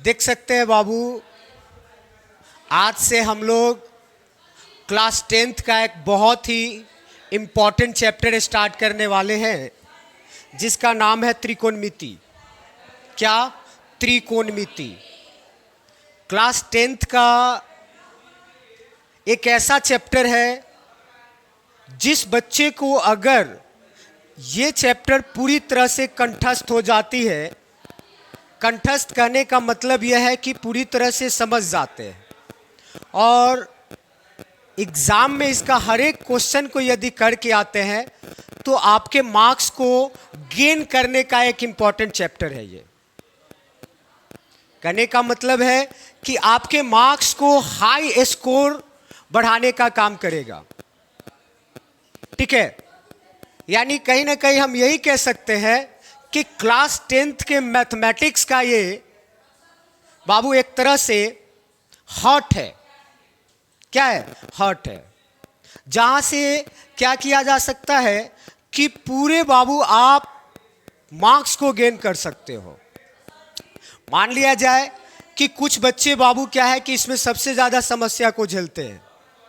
देख सकते हैं बाबू, आज से हम लोग क्लास 10th का एक बहुत ही इम्पॉर्टेंट चैप्टर स्टार्ट करने वाले हैं जिसका नाम है त्रिकोणमिति। क्या? त्रिकोणमिति। क्लास 10th का एक ऐसा चैप्टर है जिस बच्चे को अगर ये चैप्टर पूरी तरह से कंठस्थ हो जाती है, कंठस्थ करने का मतलब यह है कि पूरी तरह से समझ जाते हैं और एग्ज़ाम में इसका हर एक क्वेश्चन को यदि करके आते हैं तो आपके मार्क्स को गेन करने का एक इम्पॉर्टेंट चैप्टर है। ये कहने का मतलब है कि आपके मार्क्स को हाई स्कोर बढ़ाने का काम करेगा। ठीक है, यानी कहीं ना कहीं हम यही कह सकते हैं कि क्लास 10th के मैथमेटिक्स का ये बाबू एक तरह से हार्ट है। क्या है? हार्ट है, जहां से क्या किया जा सकता है कि पूरे बाबू आप मार्क्स को गेन कर सकते हो। मान लिया जाए कि कुछ बच्चे बाबू क्या है कि इसमें सबसे ज्यादा समस्या को झेलते हैं,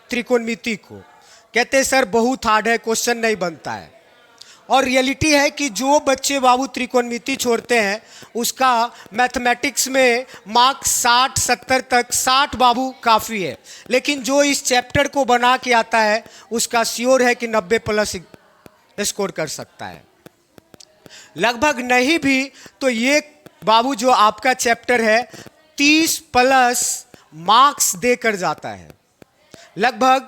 त्रिकोणमिति को। कहते हैं सर बहुत हार्ड है, क्वेश्चन नहीं बनता है। और रियलिटी है कि जो बच्चे बाबू त्रिकोणमिति छोड़ते हैं उसका मैथमेटिक्स में मार्क्स 60-70 तक, 60 बाबू काफ़ी है। लेकिन जो इस चैप्टर को बना के आता है उसका श्योर है कि 90+ स्कोर कर सकता है। लगभग नहीं भी तो ये बाबू जो आपका चैप्टर है 30+ मार्क्स देकर जाता है। लगभग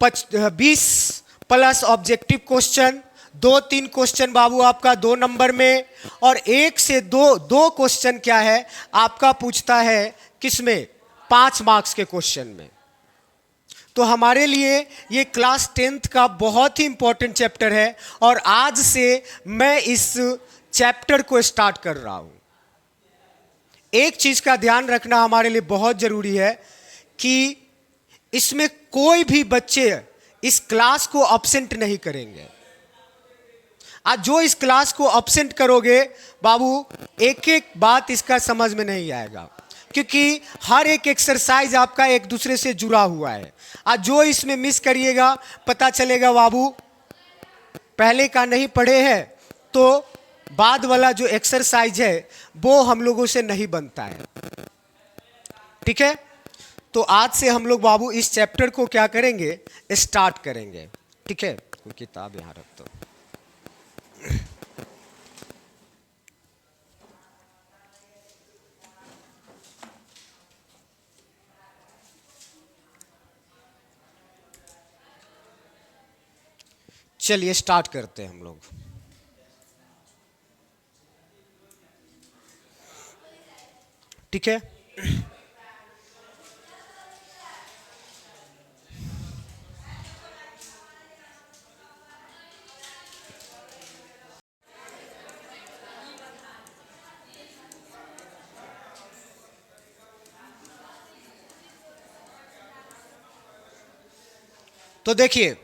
20+ ऑब्जेक्टिव क्वेश्चन, 2-3 क्वेश्चन बाबू आपका 2 नंबर में, और 1 से 2 क्वेश्चन क्या है आपका पूछता है किसमें? 5 मार्क्स के क्वेश्चन में। तो हमारे लिए ये क्लास 10th का बहुत ही इंपॉर्टेंट चैप्टर है और आज से मैं इस चैप्टर को स्टार्ट कर रहा हूं। एक चीज का ध्यान रखना हमारे लिए बहुत जरूरी है कि इसमें कोई भी बच्चे इस क्लास को अब्सेंट नहीं करेंगे। आज जो इस क्लास को अब्सेंट करोगे बाबू, एक एक बात इसका समझ में नहीं आएगा, क्योंकि हर एक एक्सरसाइज आपका एक दूसरे से जुड़ा हुआ है। आज जो इसमें मिस करिएगा पता चलेगा बाबू पहले का नहीं पढ़े हैं तो बाद वाला जो एक्सरसाइज है वो हम लोगों से नहीं बनता है। ठीक है, तो आज से हम लोग बाबू इस चैप्टर को क्या करेंगे? स्टार्ट करेंगे। ठीक है, कोई किताब यहां रख दो। चलिए स्टार्ट करते हैं हम लोग। ठीक है, तो देखिए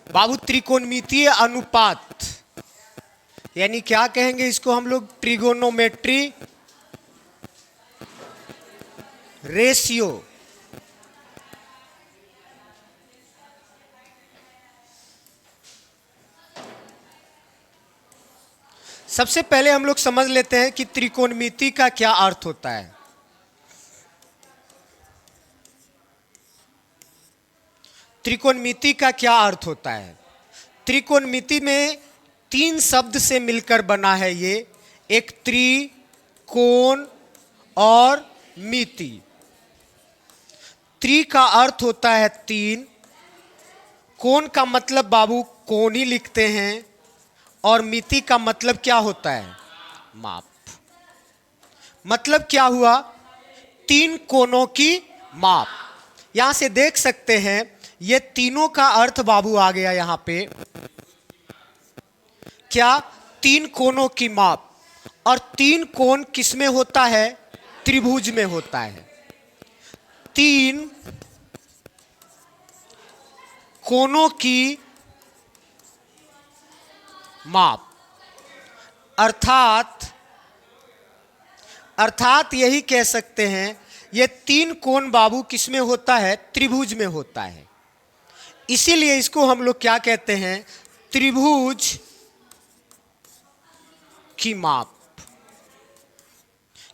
बाबू, त्रिकोणमितीय अनुपात यानी क्या कहेंगे इसको हम लोग? Trigonometry ratio. सबसे पहले हम लोग समझ लेते हैं कि त्रिकोणमिति का क्या अर्थ होता है। त्रिकोणमिति का क्या अर्थ होता है? त्रिकोणमिति में 3 शब्द से मिलकर बना है ये, एक त्रि, कोण और मिति। त्रि का अर्थ होता है 3, कोण का मतलब बाबू कोणी लिखते हैं, और मिति का मतलब क्या होता है? माप। मतलब क्या हुआ? 3 कोणों की माप। यहां से देख सकते हैं ये तीनों का अर्थ बाबू आ गया यहां पे। क्या? 3 कोणों की माप। और 3 कोण किसमें होता है? त्रिभुज में होता है। 3 कोणों की माप अर्थात यही कह सकते हैं ये तीन कोण बाबू किसमें होता है? त्रिभुज में होता है। इसीलिए इसको हम लोग क्या कहते हैं? त्रिभुज की माप।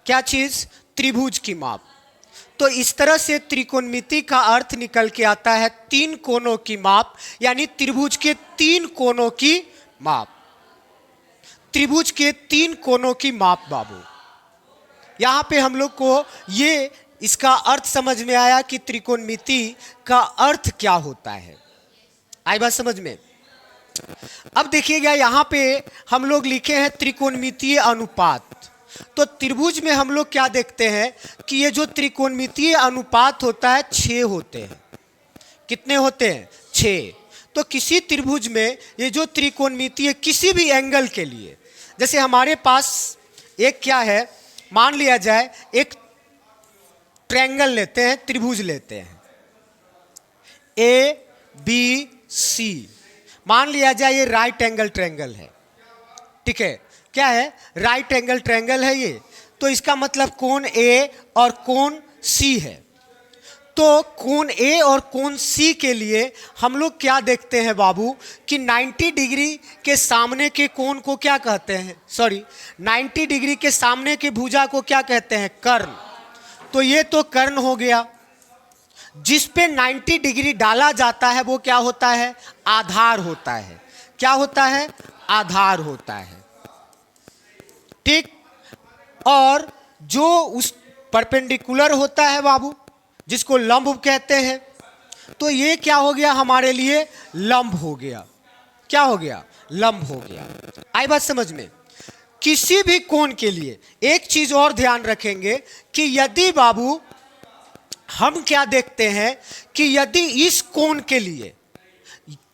क्या चीज? त्रिभुज की माप। तो इस तरह से त्रिकोणमिति का अर्थ निकल के आता है तीन कोणों की माप, यानी त्रिभुज के तीन कोणों की माप। त्रिभुज के तीन कोणों की माप बाबू। यहां पे हम लोग को ये इसका अर्थ समझ में आया कि त्रिकोणमिति का अर्थ क्या होता है। आई बात समझ में? अब देखिएगा यहां पे हम लोग लिखे हैं त्रिकोणमितीय अनुपात। तो त्रिभुज में हम लोग क्या देखते हैं कि ये जो त्रिकोणमितीय अनुपात होता है 6 होते हैं। कितने होते हैं? 6। तो किसी त्रिभुज में ये जो त्रिकोणमितीय किसी भी एंगल के लिए, जैसे हमारे पास एक क्या है, मान लिया जाए एक ट्रायंगल लेते हैं, त्रिभुज लेते हैं ABC। मान लिया जाए ये राइट एंगल ट्रायंगल है। ठीक है, क्या है? राइट एंगल ट्रायंगल है ये। तो इसका मतलब कोण A और कोण C है। तो कोण A और कोण C के लिए हम लोग क्या देखते हैं बाबू कि 90 डिग्री के सामने के कोण को क्या कहते हैं? 90 डिग्री के सामने के भुजा को क्या कहते हैं? कर्ण। तो ये तो कर्ण हो गया। जिस पे 90 डिग्री डाला जाता है वो क्या होता है? आधार होता है। क्या होता है? आधार होता है। ठीक। और जो उस परपेंडिकुलर होता है बाबू, जिसको लंब कहते हैं, तो ये क्या हो गया हमारे लिए? लंब हो गया। क्या हो गया? लंब हो गया। आई बात समझ में? किसी भी कोण के लिए एक चीज और ध्यान रखेंगे कि यदि बाबू हम क्या देखते हैं कि यदि इस कोण के लिए,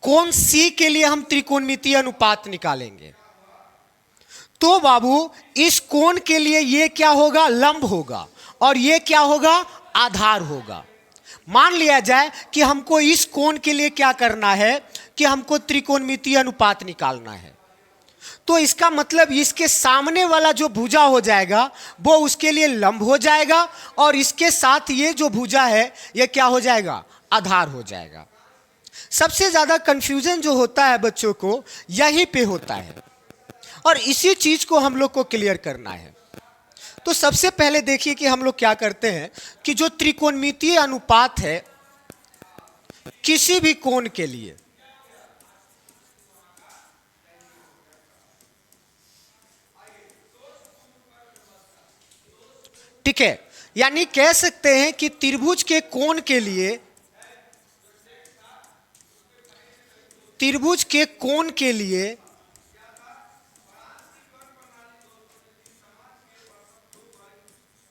कोण C के लिए हम त्रिकोणमितीय अनुपात निकालेंगे, तो बाबू इस कोण के लिए ये क्या होगा? लंब होगा। और ये क्या होगा? आधार होगा। मान लिया जाए कि हमको इस कोण के लिए क्या करना है कि हमको त्रिकोणमितीय अनुपात निकालना है। तो इसका मतलब इसके सामने वाला जो भुजा हो जाएगा वो उसके लिए लंब हो जाएगा, और इसके साथ ये जो भुजा है ये क्या हो जाएगा? आधार हो जाएगा। सबसे ज्यादा कंफ्यूजन जो होता है बच्चों को यहीं पे होता है, और इसी चीज को हम लोग को क्लियर करना है। तो सबसे पहले देखिए कि हम लोग क्या करते हैं कि जो त्रिकोणमितीय अनुपात है किसी भी कोण के लिए, ठीक है, यानी कह सकते हैं कि त्रिभुज के कोण के लिए, त्रिभुज के कोण के लिए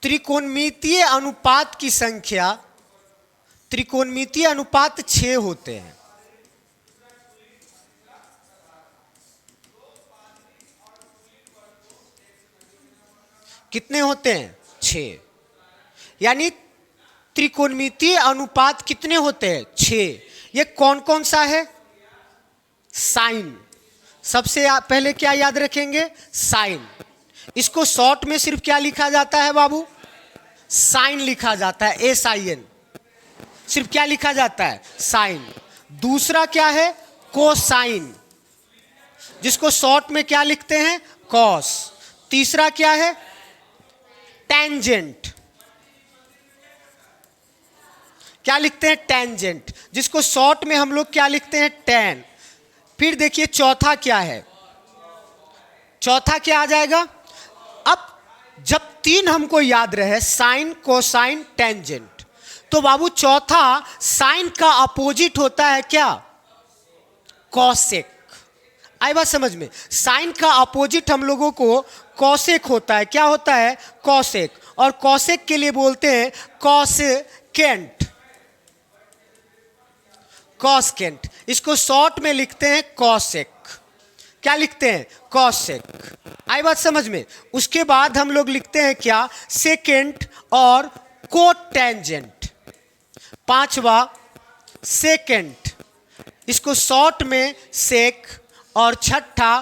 त्रिकोणमितीय अनुपात की संख्या, त्रिकोणमितीय अनुपात 6 होते हैं। कितने होते हैं? 6। यानी त्रिकोणमितीय अनुपात कितने होते हैं? 6। ये कौन कौन सा है? साइन। सबसे पहले क्या याद रखेंगे? साइन। इसको शॉर्ट में सिर्फ क्या लिखा जाता है बाबू? साइन लिखा जाता है। SIN। सिर्फ क्या लिखा जाता है? साइन। दूसरा क्या है? कोसाइन, जिसको शॉर्ट में क्या लिखते हैं? कॉस। तीसरा क्या है? टेंजेंट। क्या लिखते हैं? टेंजेंट, जिसको शॉर्ट में हम लोग क्या लिखते हैं? टेन। फिर देखिए चौथा क्या है? चौथा क्या आ जाएगा? अब जब 3 हमको याद रहे, साइन, कोसाइन, टेंजेंट, तो बाबू चौथा साइन का अपोजिट होता है क्या? कॉसेक। आई बात समझ में? साइन का अपोजिट हम लोगों को कॉसेक होता है। क्या होता है? कॉसेक। और कॉसेक के लिए बोलते हैं कॉसेकेंट। कॉसेकेंट, इसको शॉर्ट में लिखते हैं कॉसेक। क्या लिखते हैं? कॉसेक। आई बात समझ में? उसके बाद हम लोग लिखते हैं क्या? सेकेंट और कोटेंजेंट। पांचवा सेकेंट, इसको शॉर्ट में सेक, और छठा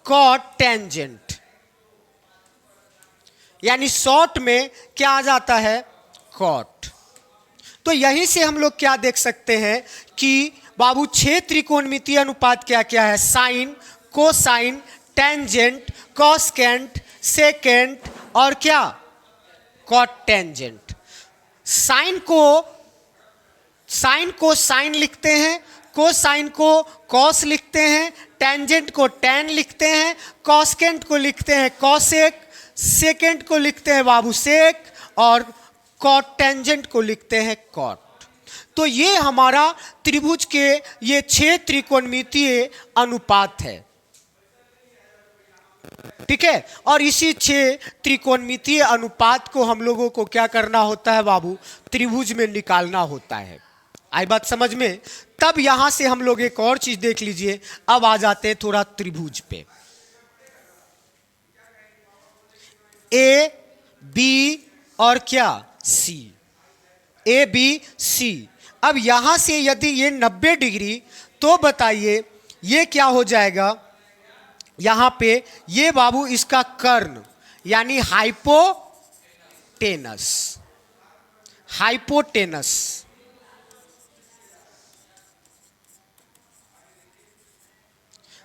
कोटेंजेंट। यानी शॉर्ट में क्या आ जाता है, कॉट। तो यहीं से हम लोग क्या देख सकते हैं कि बाबू 6 त्रिकोणमितीय अनुपात क्या क्या है, साइन, कोसाइन, टेंजेंट, कॉसकेंट, सेकेंट और क्या, कॉट टेंजेंट। साइन को साइन लिखते हैं, कोसाइन को कॉस लिखते हैं, टेंजेंट को टेन लिखते हैं, कॉसकेंट को लिखते हैं कॉसेक, सेकेंट को लिखते हैं बाबू सेक और कॉट टेंजेंट को लिखते हैं कॉट। तो ये हमारा त्रिभुज के ये 6 त्रिकोणमितीय अनुपात है, ठीक है। और इसी 6 त्रिकोणमितीय अनुपात को हम लोगों को क्या करना होता है बाबू, त्रिभुज में निकालना होता है। आई बात समझ में। तब यहां से हम लोग एक और चीज देख लीजिए। अब आ जाते हैं थोड़ा त्रिभुज पे, ए बी और क्या, सी, ए बी सी। अब यहां से यदि ये 90 डिग्री, तो बताइए ये क्या हो जाएगा, यहां पे ये बाबू इसका कर्ण यानी हाइपोटेनस, हाइपोटेनस।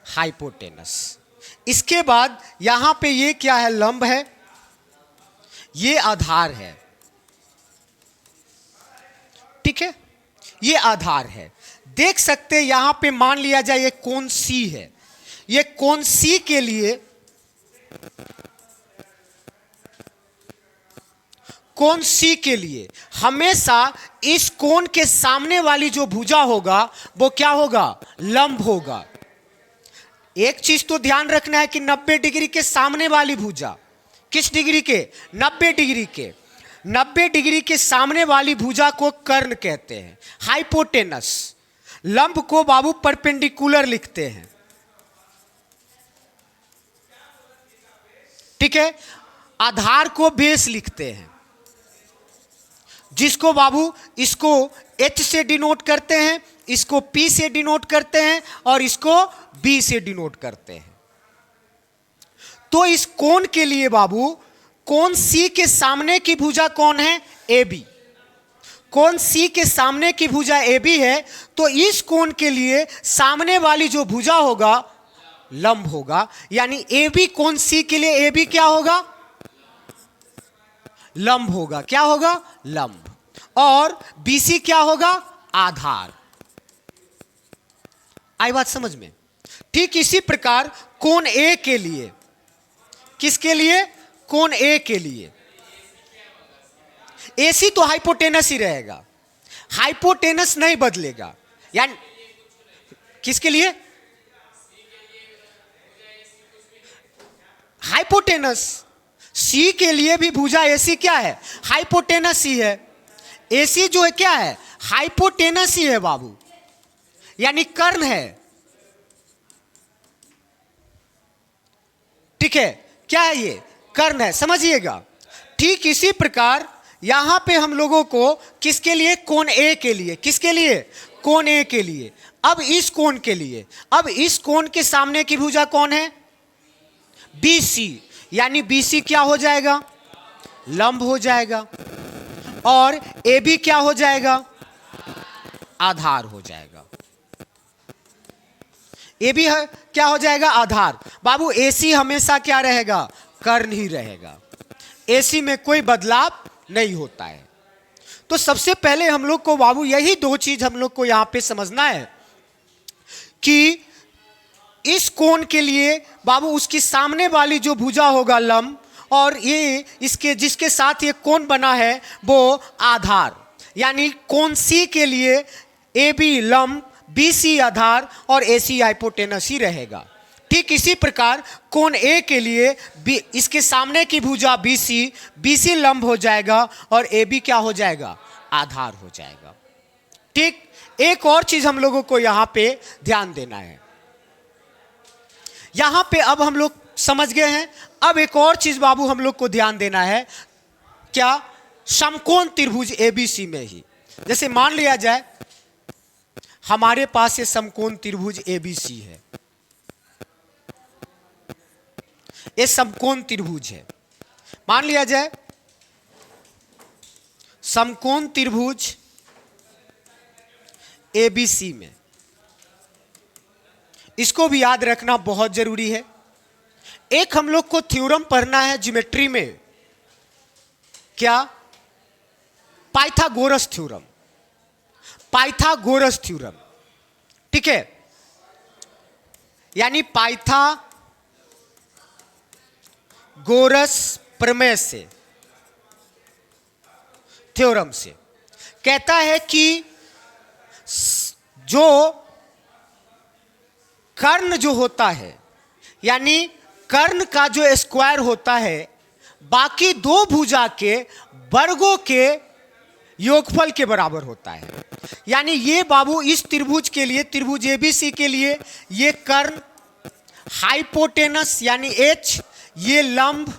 हाइपोटेनस। इसके बाद यहां पे ये क्या है, लंब है, ये आधार है, ठीक है, ये आधार है। देख सकते हैं यहां पे मान लिया जाए ये कोण सी है, ये कोण सी के लिए, कोण सी के लिए हमेशा इस कोण के सामने वाली जो भुजा होगा वो क्या होगा, लंब होगा। एक चीज तो ध्यान रखना है कि 90 डिग्री के सामने वाली भुजा, किस डिग्री के, 90 डिग्री के, 90 डिग्री के सामने वाली भुजा को कर्ण कहते हैं, हाइपोटेनस। लंब को बाबू परपेंडिकुलर लिखते हैं, ठीक है। आधार को बेस लिखते हैं, जिसको बाबू इसको H से डिनोट करते हैं, इसको P से डिनोट करते हैं और इसको B से डिनोट करते हैं। तो इस कोण के लिए बाबू कोण C के सामने की भुजा कौन है, AB। कोण C के सामने की भुजा AB है, तो इस कोण के लिए सामने वाली जो भुजा होगा लंब होगा। यानी AB कोण C के लिए AB क्या होगा, लंब होगा। क्या होगा, लंब। और BC क्या होगा, आधार। आई बात समझ में। ठीक इसी प्रकार कोण A के लिए, किसके लिए, कोण A के लिए AC तो हाइपोटेनस ही रहेगा, हाइपोटेनस नहीं बदलेगा। यानी किसके लिए, हाइपोटेनस। C के लिए भी भुजा AC क्या है, हाइपोटेनस ही है। AC जो है क्या है, हाइपोटेनस ही है बाबू, यानी कर्ण है, ठीक है। क्या है ये, कर्ण है, समझिएगा। ठीक इसी प्रकार यहां पे हम लोगों को किसके लिए, कोण A के लिए, किसके लिए, कोण A के लिए। अब इस कोण के लिए, अब इस कोण के सामने की भुजा कौन है, BC। यानी BC क्या हो जाएगा, लंब हो जाएगा। और AB क्या हो जाएगा, आधार हो जाएगा। AB है क्या हो जाएगा, आधार। बाबू AC हमेशा क्या रहेगा, कर्ण ही रहेगा। AC में कोई बदलाव नहीं होता है। तो सबसे पहले हम लोग को बाबू यही 2 चीज हम लोग को यहां पे समझना है कि इस कोण के लिए बाबू उसकी सामने वाली जो भुजा होगा लंब, और ये इसके जिसके साथ ये कोण बना है वो आधार। यानी कोण C के लिए AB लंब, BC आधार और AC हाइपोटेनस ही रहेगा। ठीक इसी प्रकार कोण A के लिए इसके सामने की भुजा BC लंब हो जाएगा और AB क्या हो जाएगा, आधार हो जाएगा। ठीक, एक और चीज हम लोगों को यहां पे ध्यान देना है। यहां पे अब हम लोग समझ गए हैं। अब एक और चीज बाबू हम लोग को ध्यान देना है, क्या, समकोण त्रिभुज ABC में ही। जैसे मान लिया जाए हमारे पास ये समकोण त्रिभुज ABC है, ये समकोण त्रिभुज है। मान लिया जाए समकोण त्रिभुज एबीसी में, इसको भी याद रखना बहुत जरूरी है। एक हम लोग को थ्योरम पढ़ना है ज्योमेट्री में, क्या? पाइथागोरस थ्योरम, पाइथागोरस थ्योरम, ठीक है। यानी पाइथागोरस प्रमेय से, थ्योरम से कहता है कि जो कर्ण जो होता है, यानी कर्ण का जो स्क्वायर होता है, बाकी दो भुजा के वर्गों के योगफल के बराबर होता है। यानी ये बाबू इस त्रिभुज के लिए, त्रिभुज एबीसी के लिए, ये कर्ण हाइपोटेनस यानी H, ये लंब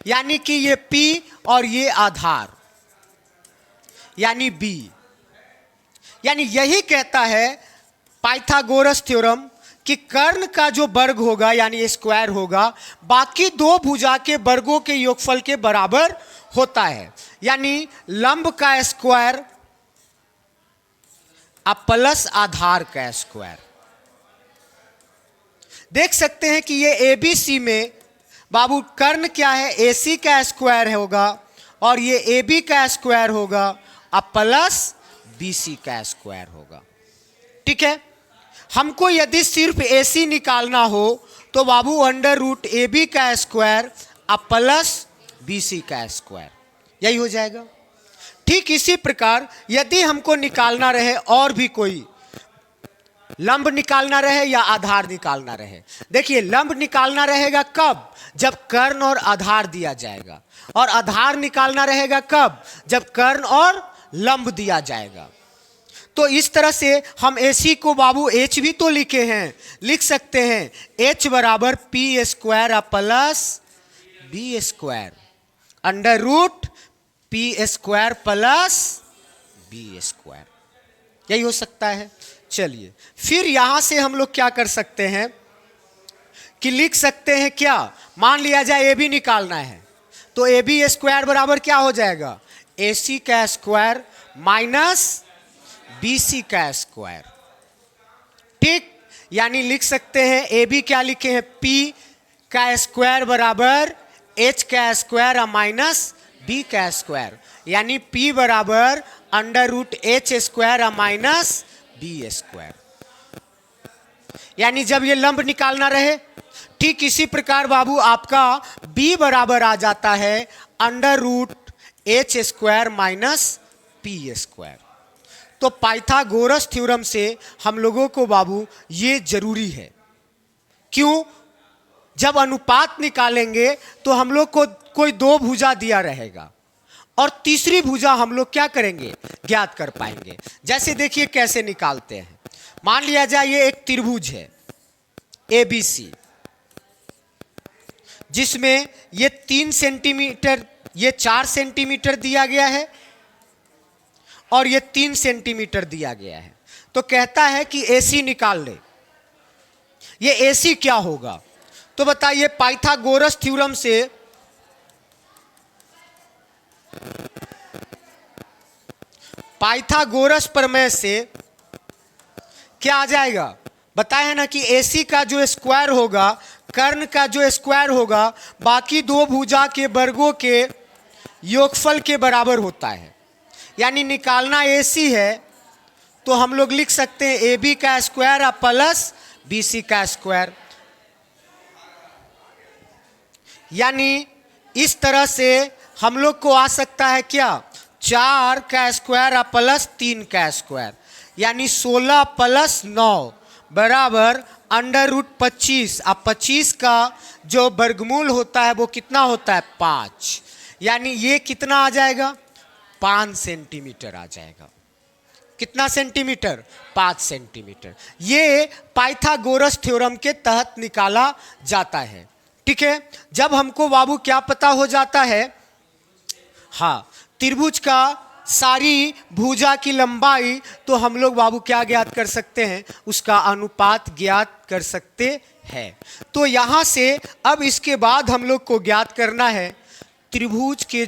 यानी कि ये P, और ये आधार यानी B। यानी यही कहता है पाइथागोरस थ्योरम कि कर्ण का जो वर्ग होगा यानी स्क्वायर होगा, बाकी दो भुजा के वर्गों के योगफल के बराबर होता है। यानी लंब का स्क्वायर अब प्लस आधार का स्क्वायर। देख सकते हैं कि ये एबीसी में बाबू कर्ण क्या है, AC का स्क्वायर होगा, और ये AB का स्क्वायर होगा, अब प्लस BC का स्क्वायर होगा, ठीक है। हमको यदि सिर्फ AC निकालना हो तो बाबू अंडर रूट AB का स्क्वायर अब प्लस BC का स्क्वायर, यही हो जाएगा। ठीक इसी प्रकार यदि हमको निकालना रहे और भी कोई लंब निकालना रहे या आधार निकालना रहे, देखिए लंब निकालना रहेगा कब? जब कर्ण और आधार दिया जाएगा, और आधार निकालना रहेगा कब? जब कर्ण और लंब दिया जाएगा। तो इस तरह से हम AC को बाबू H भी तो लिखे हैं, लिख सकते हैं H बराबर P square plus B square under root P square plus B square, यही हो सकता है। चलिए फिर यहां से हम लोग क्या कर सकते हैं कि लिख सकते हैं क्या, मान लिया जाए AB निकालना है, तो AB स्क्वायर बराबर क्या हो जाएगा? AC का स्क्वायर माइनस BC का स्क्वायर, ठीक। यानी लिख सकते हैं AB क्या लिखे हैं, P का स्क्वायर बराबर H का स्क्वायर माइनस B का स्क्वायर, यानी P बराबर under root H square minus B square. यानी जब ये लंब निकालना रहे, ठीक इसी प्रकार बाबू आपका B बराबर आ जाता है under root H square minus P square. तो पाइथागोरस थ्योरम से हम लोगों को बाबू ये जरूरी है, क्यों? जब अनुपात निकालेंगे तो हम लोग को कोई दो भुजा दिया रहेगा, और तीसरी भुजा हम लोग क्या करेंगे? ज्ञात कर पाएंगे। जैसे देखिए कैसे निकालते हैं। मान लिया जाए ये एक त्रिभुज है ABC, जिसमें ये 3 सेंटीमीटर, ये 4 सेंटीमीटर दिया गया है, और ये 3 सेंटीमीटर दिया गया है। तो कहता है कि AC निकाल ले। ये AC क्या होगा? तो बताइए पाइथागोरस थ्योरम से पाइथागोरस प्रमेय से क्या आ जाएगा? बताया ना कि AC का जो स्क्वायर होगा, कर्ण का जो स्क्वायर होगा, बाकी दो भुजा के वर्गों के योगफल के बराबर होता है। यानी निकालना AC है तो हम लोग लिख सकते हैं AB का स्क्वायर प्लस BC का स्क्वायर। यानी इस तरह से हम लोग को आ सकता है क्या? 4 का स्क्वायर प्लस 3 का स्क्वायर, यानी 16 प्लस 9 बराबर अंडर रूट 25। अब 25 का जो वर्गमूल होता है वो कितना होता है? 5। यानी ये कितना आ जाएगा? 5 सेंटीमीटर आ जाएगा। कितना सेंटीमीटर? 5 सेंटीमीटर। ये पाइथागोरस थ्योरम के तहत निकाला जाता है, ठीक है। जब हमको बाबू क्या पता हो जाता है, हाँ, त्रिभुज का सारी भुजा की लंबाई, तो हम लोग बाबू क्या ज्ञात कर सकते हैं? उसका अनुपात ज्ञात कर सकते हैं। तो यहां से अब इसके बाद हम लोग को ज्ञात करना है त्रिभुज के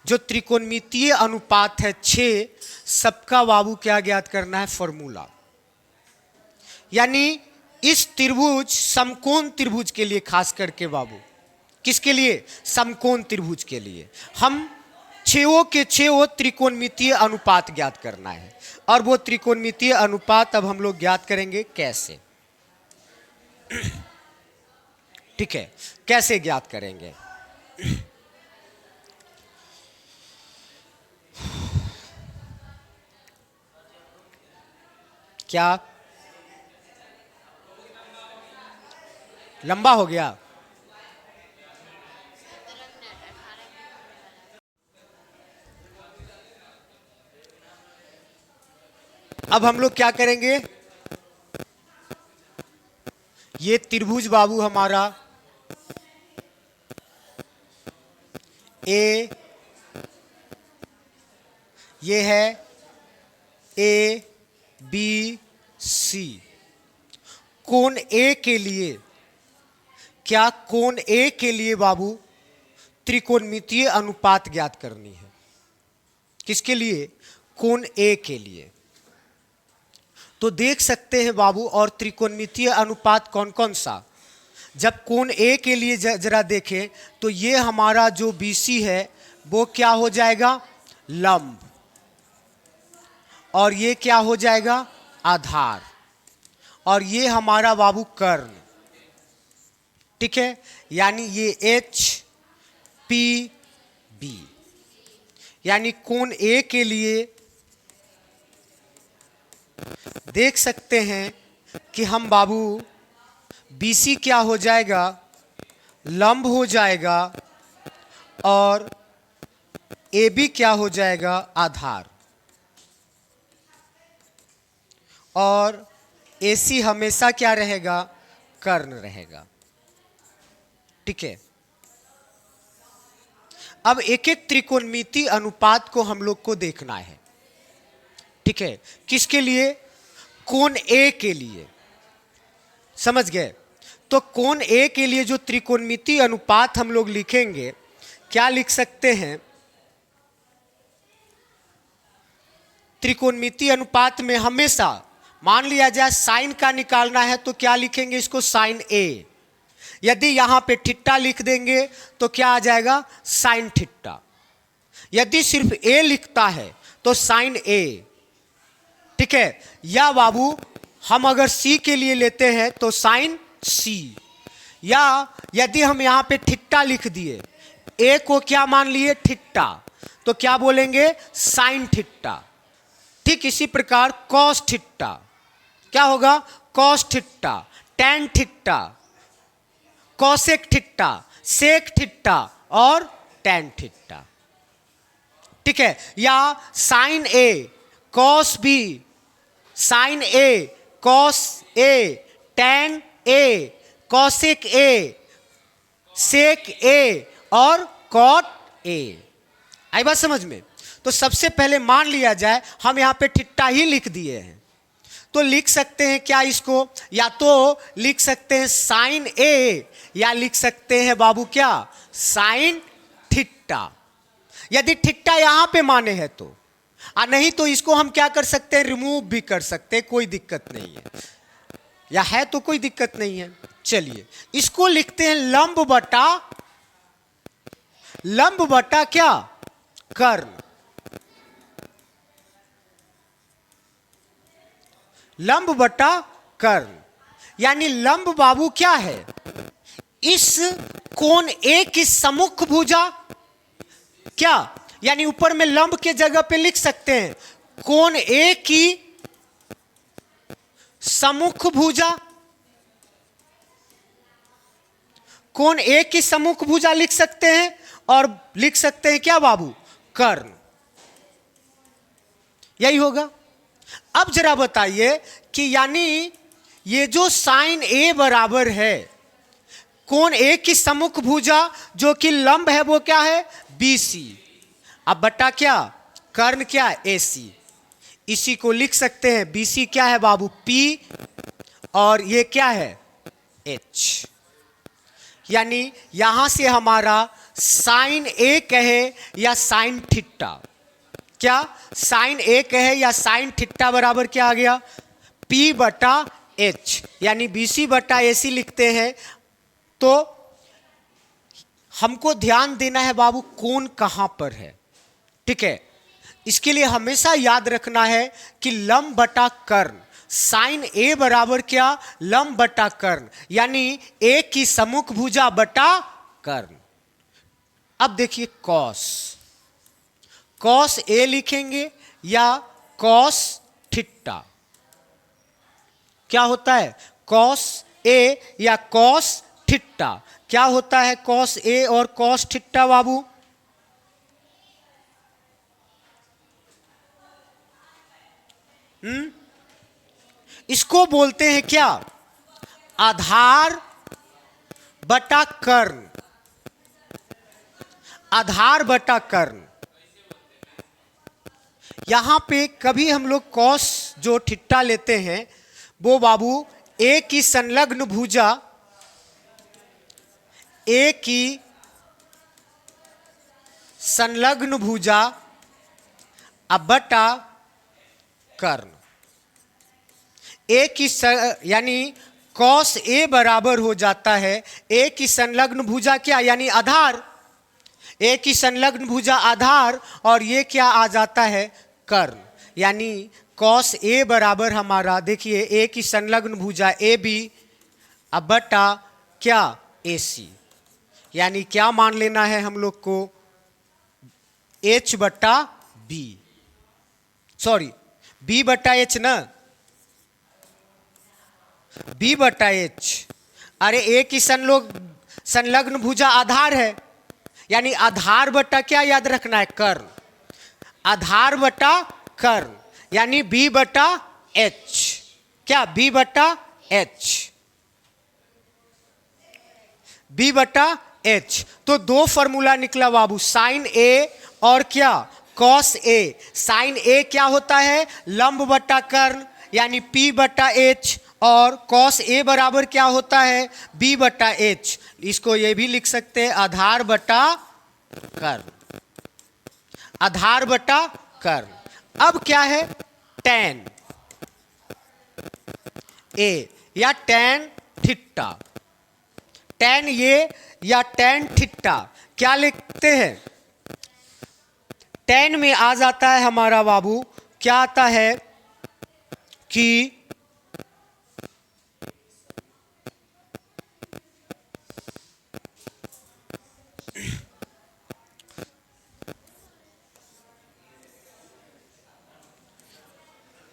जो त्रिकोणमितीय अनुपात है 6, सबका बाबू क्या ज्ञात करना है? फॉर्मूला। यानी इस त्रिभुज समकोण त्रिभुज के लिए खास करके बाबू, किसके लिए? समकोण त्रिभुज के लिए हम 6 के 6 त्रिकोणमितीय अनुपात ज्ञात करना है। और वो त्रिकोणमितीय अनुपात अब हम लोग ज्ञात करेंगे कैसे? ठीक है, कैसे ज्ञात करेंगे? क्या लंबा हो गया? अब हम लोग क्या करेंगे? ये त्रिभुज बाबू हमारा ए, ये है ए बी सी। कोण ए के लिए, क्या कोण ए के लिए बाबू त्रिकोणमितीय अनुपात ज्ञात करनी है? किसके लिए? कोण ए के लिए। तो देख सकते हैं बाबू, और त्रिकोणमितीय अनुपात कौन कौन सा? जब कोण ए के लिए जरा देखें तो ये हमारा जो BC है वो क्या हो जाएगा? लंब। और ये क्या हो जाएगा? आधार। और ये हमारा बाबू कर्ण। ठीक है, यानी ये HPB। यानी कोण ए के लिए देख सकते हैं कि हम बाबू BC क्या हो जाएगा? लंब हो जाएगा। और AB क्या हो जाएगा? आधार। और AC हमेशा क्या रहेगा? कर्ण रहेगा। ठीक है, अब एक एक त्रिकोणमितीय अनुपात को हम लोग को देखना है। ठीक है, किसके लिए? कोण ए के लिए। समझ गए? तो कोण ए के लिए जो त्रिकोणमितीय अनुपात हम लोग लिखेंगे, क्या लिख सकते हैं? त्रिकोणमितीय अनुपात में हमेशा मान लिया जाए साइन का निकालना है तो क्या लिखेंगे इसको? साइन ए। यदि यहां पे थीटा लिख देंगे तो क्या आ जाएगा? Sine theta. यदि सिर्फ ए लिखता है तो साइन ए। ठीक है, या बाबू हम अगर सी के लिए लेते हैं तो साइन सी। या यदि हम यहां पे थीटा लिख दिए, ए को क्या मान लिए? थीटा, तो क्या बोलेंगे? Sine theta. ठीक इसी प्रकार कॉस थीटा क्या होगा? Cos theta. Tan theta, cosec theta, sec theta और टैन थीटा। ठीक है, या sine A cos B, sine A cos A, tan A, cosec A, sec A और कॉट ए। आई बात समझ में? तो सबसे पहले मान लिया जाए हम यहां पे थीटा ही लिख दिए हैं, तो लिख सकते हैं क्या इसको? या तो लिख सकते हैं साइन ए, या लिख सकते हैं बाबू क्या? Sine theta. यदि थीटा यहां पे माने हैं तो, नहीं तो इसको हम क्या कर सकते हैं? रिमूव भी कर सकते हैं, कोई दिक्कत नहीं है। या है तो कोई दिक्कत नहीं है। चलिए इसको लिखते हैं लंब बटा क्या? कर्ण। लंब बटा कर्ण, यानी लंब बाबू क्या है? इस कोण ए की सम्मुख भुजा। क्या? यानी ऊपर में लंब के जगह पे लिख सकते हैं कोण ए की सम्मुख भुजा। कोण ए की सम्मुख भुजा लिख सकते हैं, और लिख सकते हैं क्या बाबू? कर्ण। यही होगा। अब जरा बताइए कि यानी ये जो साइन ए बराबर है कोण ए की सम्मुख भुजा जो कि लंब है वो क्या है? BC। अब बटा क्या? कर्ण क्या? AC। इसी को लिख सकते हैं BC क्या है बाबू? P, और ये क्या है? H। यानी यहां से हमारा साइन ए कहे या साइन थीटा, क्या साइन ए कहे या साइन थीटा बराबर क्या आ गया, P बटा H, यानी BC बटा AC लिखते हैं। तो हमको ध्यान देना है बाबू कोण कहां पर है, ठीक है। इसके लिए हमेशा याद रखना है कि लंब बटा कर्ण, साइन ए बराबर क्या, लंब बटा कर्ण, यानी ए की सम्मुख भुजा बटा कर्ण। अब देखिए कॉस, कॉस ए लिखेंगे या कॉस थीटा, क्या होता है कॉस ए या कॉस थीटा, क्या होता है कॉस ए और कॉस थीटा बाबू, इसको बोलते हैं क्या, आधार बटा कर्ण, आधार बटा कर्ण। यहां पे कभी हम लोग कॉस जो थीटा लेते हैं वो बाबू ए की संलग्न भुजा, ए की संलग्न भुजा अब बटा कर्ण, ए की यानी कॉस ए बराबर हो जाता है ए की संलग्न भुजा क्या, यानी आधार, ए की संलग्न भुजा आधार, और ये क्या आ जाता है कर्ण, यानी कॉस ए बराबर हमारा देखिए ए की संलग्न भुजा ए बी अब बटा क्या ए सी, यानी क्या मान लेना है हम लोग को H बटा बी, सॉरी B बटा H ना, B बटा H, अरे ए की संलग्न भुजा आधार है, यानी आधार बटा क्या याद रखना है कर्ण, आधार बटा कर्ण, यानी B बटा H, क्या B बटा H, B बटा H। तो दो फॉर्मूला निकला बाबू, साइन ए और क्या कॉस ए। साइन ए क्या होता है लंब बटा कर्ण, यानी P बटा H, और कॉस ए बराबर क्या होता है B बटा H। इसको ये भी लिख सकते हैं आधार बटा कर्ण, आधार बटा कर्ण। अब क्या है tan ए या tan थीटा, tan ये या tan थीटा क्या लिखते हैं, tan में आ जाता है हमारा बाबू क्या आता है कि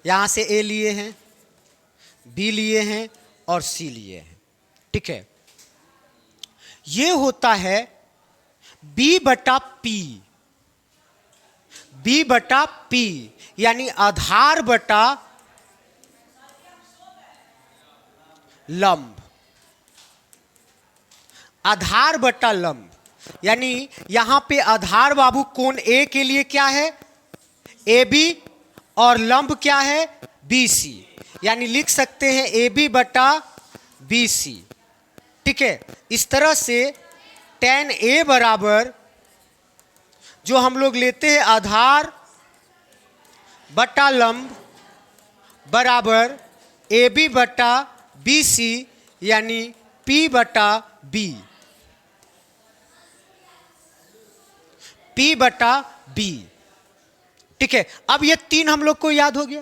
यहां से ए लिए हैं, बी लिए हैं और सी लिए हैं, ठीक है। ये होता है B बटा P, B बटा P, यानी आधार बटा लंब, आधार बटा लंब, यानी यहां पे आधार बाबू कोण ए के लिए क्या है AB, और लंब क्या है BC, यानी लिख सकते हैं AB बटा BC, ठीक है। इस तरह से tan A बराबर जो हम लोग लेते हैं आधार बटा लंब बराबर AB बटा BC, यानी P बटा B, P बटा B, ठीक है। अब ये तीन हम लोग को याद हो गया।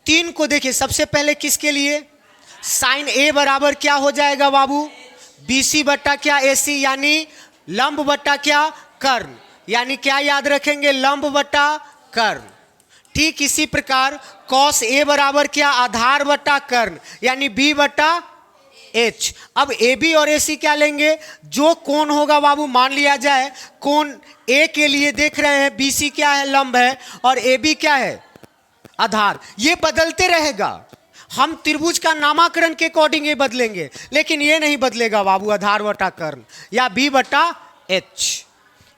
तीन को देखिए, सबसे पहले किसके लिए साइन ए बराबर क्या हो जाएगा बाबू BC बटा क्या AC, यानी लंब बटा क्या कर्ण, यानी क्या याद रखेंगे लंब बटा कर्ण। ठीक इसी प्रकार कॉस ए बराबर क्या आधार बटा कर्ण, यानी B बटा H। अब AB और AC क्या लेंगे, जो कोण होगा बाबू मान लिया जाए कोण A के लिए देख रहे हैं BC क्या है लंब है और AB क्या है आधार, ये बदलते रहेगा। हम त्रिभुज का नामकरण के अकॉर्डिंग ये बदलेंगे, लेकिन ये नहीं बदलेगा बाबू आधार बटा कर्ण या B बटा H,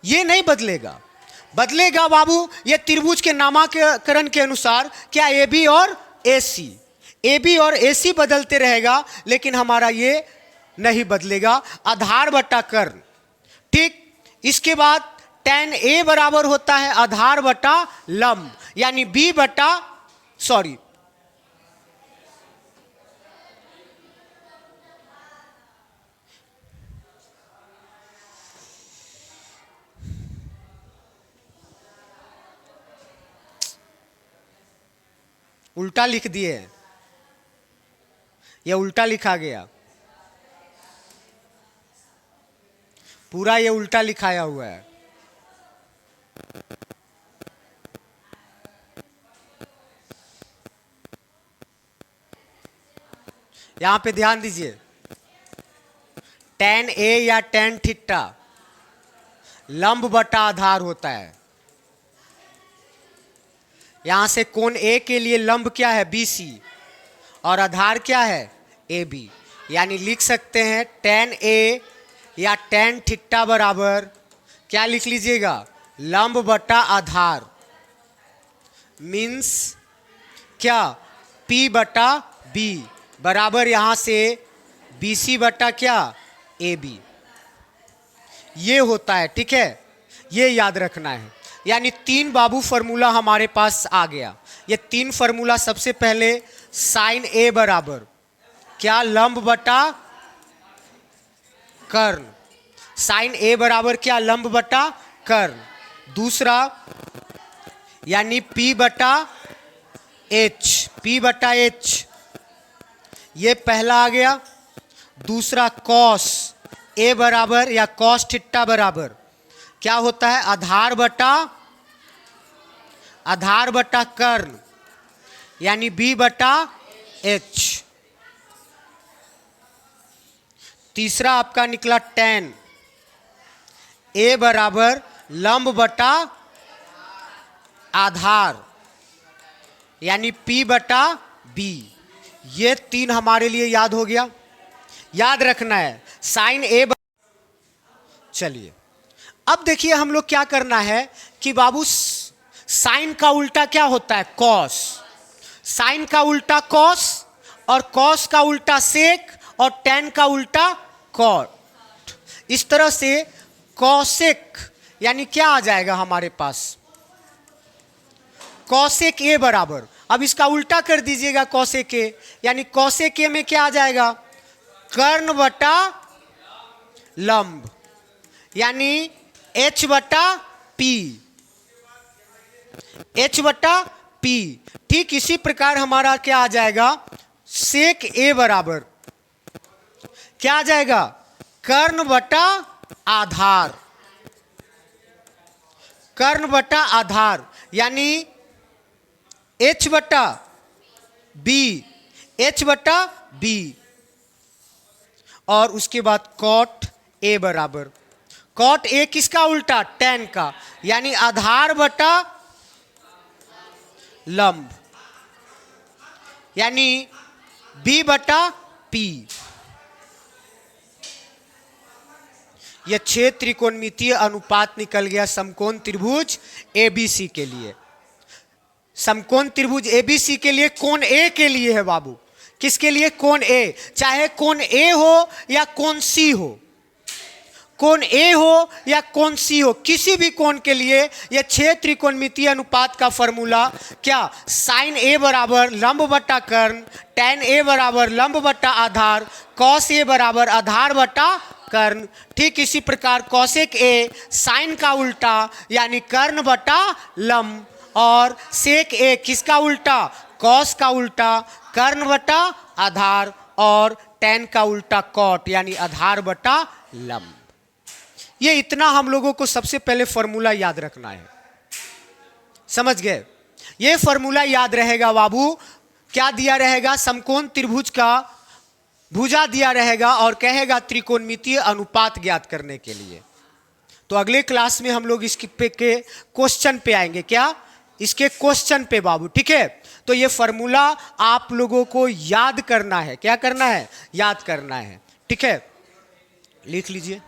ये नहीं बदलेगा। बदलेगा बाबू ये त्रिभुज के नामकरण के अनुसार क्या AB और AC, AB और AC बदलते रहेगा, लेकिन हमारा ये नहीं बदलेगा, आधार बटा कर्ण। ठीक, इसके बाद tan A बराबर होता है आधार बटा लंब, यानी B बटा सॉरी उल्टा लिख दिए, ये उल्टा लिखा गया, पूरा ये उल्टा लिखाया हुआ है। यहां पे ध्यान दीजिए, tan A या tan थीटा लंब बटा आधार होता है। यहां से कोण A के लिए लंब क्या है, BC, और आधार क्या है, AB। यानी लिख सकते हैं tan A या tan थीटा बराबर क्या लिख लीजिएगा, लंब बटा आधार, मीन्स क्या, P बटा B बराबर यहां से BC बटा क्या, AB। ये होता है, ठीक है, ये याद रखना है। यानी 3 बाबू फॉर्मूला हमारे पास आ गया। ये 3 फॉर्मूला, सबसे पहले साइन A बराबर क्या, लंब बटा कर्ण, साइन A बराबर क्या, लंब बटा कर्ण। दूसरा यानी P बटा H, P बटा H, ये पहला आ गया। दूसरा कॉस A बराबर या कॉस थीटा बराबर क्या होता है, आधार बटा कर्ण, यानी B बटा H। तीसरा आपका निकला tan A बराबर लंब बटा आधार, यानी P बटा B। ये 3 हमारे लिए याद हो गया, याद रखना है साइन A। चलिए अब देखिए हम लोग क्या करना है कि बाबू साइन का उल्टा क्या होता है, कॉस, साइन का उल्टा कॉस, और कॉस का उल्टा सेक, और tan का उल्टा कॉट। इस तरह से कॉसेक यानी क्या आ जाएगा हमारे पास, कॉसेक A बराबर, अब इसका उल्टा कर दीजिएगा कॉसेक A, यानी कॉसेक A में क्या आ जाएगा, कर्ण बटा लंब, यानी H बटा P, H बटा P। ठीक इसी प्रकार हमारा क्या आ जाएगा, सेक A बराबर क्या आ जाएगा, कर्ण बटा आधार, कर्ण बटा आधार, यानी H बटा B, H बटा B। और उसके बाद कॉट A बराबर, कॉट A किसका उल्टा, tan का, यानी आधार बटा लंब, यानी B बटा P। यह 6 त्रिकोणमितीय अनुपात निकल गया समकोण त्रिभुज ABC के लिए। समकोण त्रिभुज ABC के लिए कोण A के लिए है बाबू, किसके लिए, कोण A, चाहे कोण A हो या कोण C हो, कोण A हो या कोण C हो, किसी भी कोण के लिए यह 6 त्रिकोणमितीय अनुपात का फॉर्मूला क्या, साइन A बराबर लंब बटा कर्ण, tan A बराबर लंब बटा आधार, cos A बराबर आधार बटा कर्ण। ठीक इसी प्रकार कॉसेक A साइन का उल्टा यानी कर्ण बटा लंब, और सेक A किसका उल्टा, कॉस का उल्टा कर्ण बटा आधार, और tan का उल्टा कॉट यानी आधार बटा लंब। ये इतना हम लोगों को सबसे पहले फॉर्मूला याद रखना है, समझ गए। ये फॉर्मूला याद रहेगा बाबू, क्या दिया रहेगा, समकोण त्रिभुज का भुजा दिया रहेगा और कहेगा त्रिकोणमितीय अनुपात ज्ञात करने के लिए। तो अगले क्लास में हम लोग इसके क्वेश्चन पे आएंगे, क्या, इसके क्वेश्चन पे बाबू, ठीक है। तो ये फॉर्मूला आप लोगों को याद करना है, क्या करना है, याद करना है, ठीक है, लिख लीजिए।